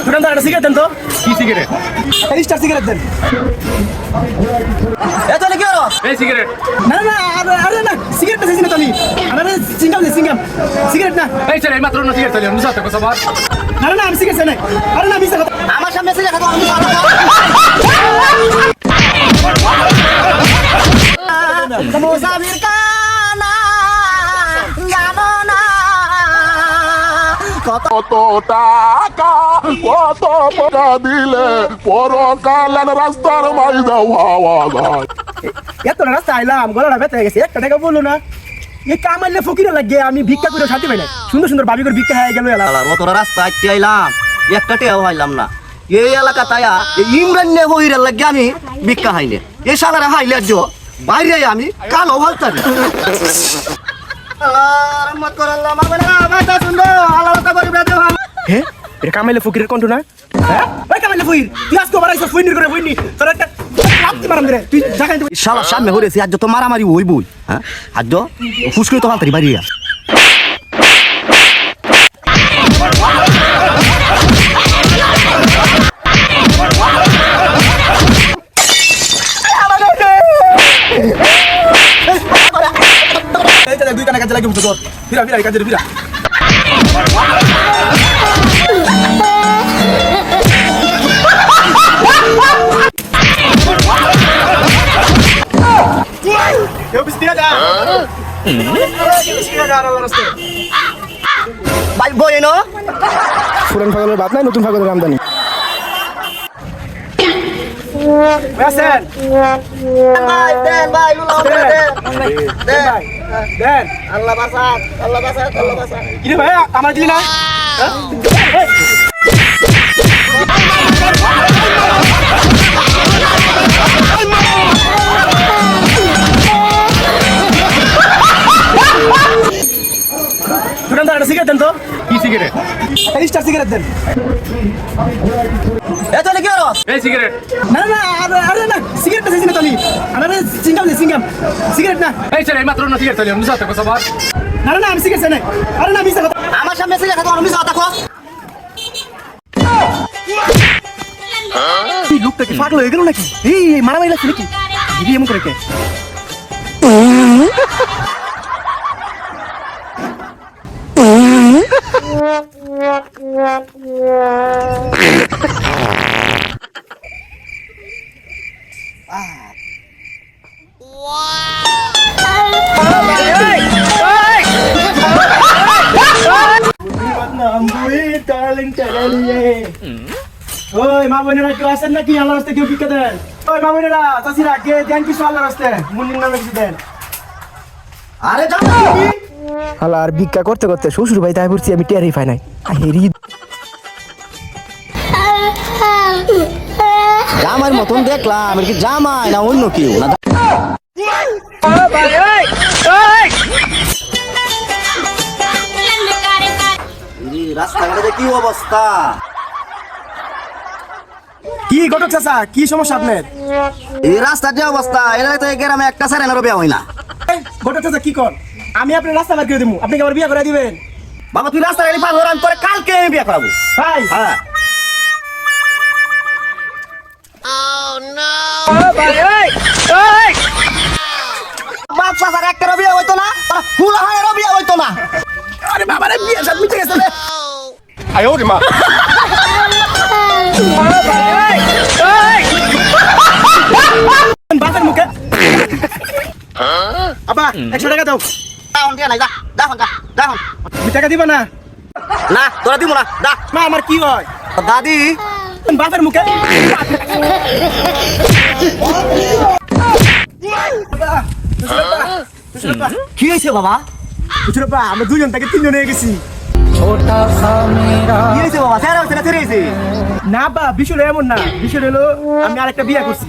দোকানদার একটা সিগারেট দেন তো। কি সিগারেট? স্টার সিগারেট দেন। এত নাকি আরো এই সিগারেট? না না আরে না সিগারেট চাইছি না তো আমি। আরে সিঙ্গাম দে সিঙ্গাম সিগারেট না। এই ছেলে মাত্র না সিগারেট চাইলাম বুঝাতে কথা বল। না না আমি সিগারেট চাই না। আরে না আমি সিগারেট আমার সামনে সিগারেট খাবো আমি মুসাফির কানা জানো না কত টাকা কত টাকা দিলে পরকালের রাস্তার মাইদা হওয়া যায়। এত রাস্তা আইলাম গলাটা ব্যথা হয়ে গেছে একটা টাকা বললো না। এই কামাইলে ফকিরে লাগে আমি ভিক্ষা করে শান্তি পাই না। সুন্দর সুন্দর ভাবি করে ভিক্ষা হয়ে গেল এলাকা। অতটা রাস্তা আইতে আইলাম একটা টেও হাইলাম না। এই এলাকা তাইয়া ইমরান নে হইরে লাগে আমি ভিক্ষা হাইলে এই সাগরে হাইলে জো বাইরে আমি কালো ভালতাম। হ্যাঁ এটা কামাইলে ফকিরের কণ্ঠ না? হ্যাঁ ওই কামাইলে ফকির তুই আজকে বাড়াইছ ফইনির করে ফইনি তোর একটা লাত্তি মারাম রে তুই দেখাই তুই শালা সামনে হইরেছি আজ তো মারামারি হইবই। হ্যাঁ আজ তো ফুসকে তো হালতারি বাড়িয়া এই যে দুই কানে কাজে লাগি তোর ফিরা ফিরা কাজে ফিরা কেউ বিস্তিরা যা বিস্তিরা যা আর রাস্তা ভাই বই এনো পুরান ফাগলের বাদ নাই নতুন ফাগলের আমদানি বেসেন ভাই দেন ভাই লুলা দেন দেন আল্লাহ বাসাত আল্লাহ বাসাত আল্লাহ বাসাত কি রে ভাই আমার দিলি না দোকানদার একটা সিগারেট দেন তো। কি সিগারেট? স্টার সিগারেট দেন। এত নাকি আরো এই সিগারেট? না না আরে না সিগারেট চাইছি না তো আমি। আরে সিঙ্গাম দে সিঙ্গাম সিগারেট না। এই ছেলে মাত্র না সিগারেট চাইলাম বুঝাতে কথা বল। না না আমি সিগারেট চাই না। আরে না আমি সিগারেট আমার সামনে সিগারেট খাবো আমি কথা কো। এই লোকটা কি পাগল হয়ে গেল নাকি? এই মারামারি লাগছে নাকি? দিদি এমন করে কে? ওই মা বোনেরা কেউ আসেন নাকি আল্লাহর রাস্তায় কেউ ভিক্ষা দেন? ওই মা বোনেরা চাষিরা কে দেন কিছু আল্লাহর রাস্তায় মুন্নির নামে কিছু দেন। আরে যাও আল্লাহ আর ভিক্ষা করতে করতে শ্বশুর ভাই তাই বলছি আমি টেরই পাই নাই হেরি জামার মতন দেখলাম কি জামাই না অন্য কেউ না। রাস্তাঘাটে কি অবস্থা? কি ঘটক চাচা কি সমস্যা আপনার? এই রাস্তার যে অবস্থা এটা তো এই গ্রামে একটা সারেনারও বিয়া হয় না। ঘটক চাচা কি কর আমি আপনার রাস্তা বের করে দেবো আপনি কি আমার বিয়ে করে দিবেন? বাবা তুই রাস্তা গাড়ি পার আমি তোরে কালকে আমি বিয়া করাবো। ভাই হ্যাঁ বাপ সাসার একটারও বিয়া হইতো না ফুল হায়েরও বিয়া হইতো না। আরে বাবারে বিয়ে সব মিটে গেছে রে। আয় ওরে মা বাপের মুখে আবা 100 টাকা দাও। দাহন দিয়া নাই যা দাহন যা দাহন। তুমি টাকা দিবা না? না তোরা দিব না দা। না আমার কি হয় দাদি বাপের মুখে কি হয়েছে বাবা? বুঝলো আমরা দুজন থেকে তিনজন হয়ে গেছি। কি হয়েছে বাবা? স্যার হয়েছে না ছেড়ে হয়েছে? না বা বিষয় এমন না বিষয় হলো আমি আরেকটা বিয়ে করছি।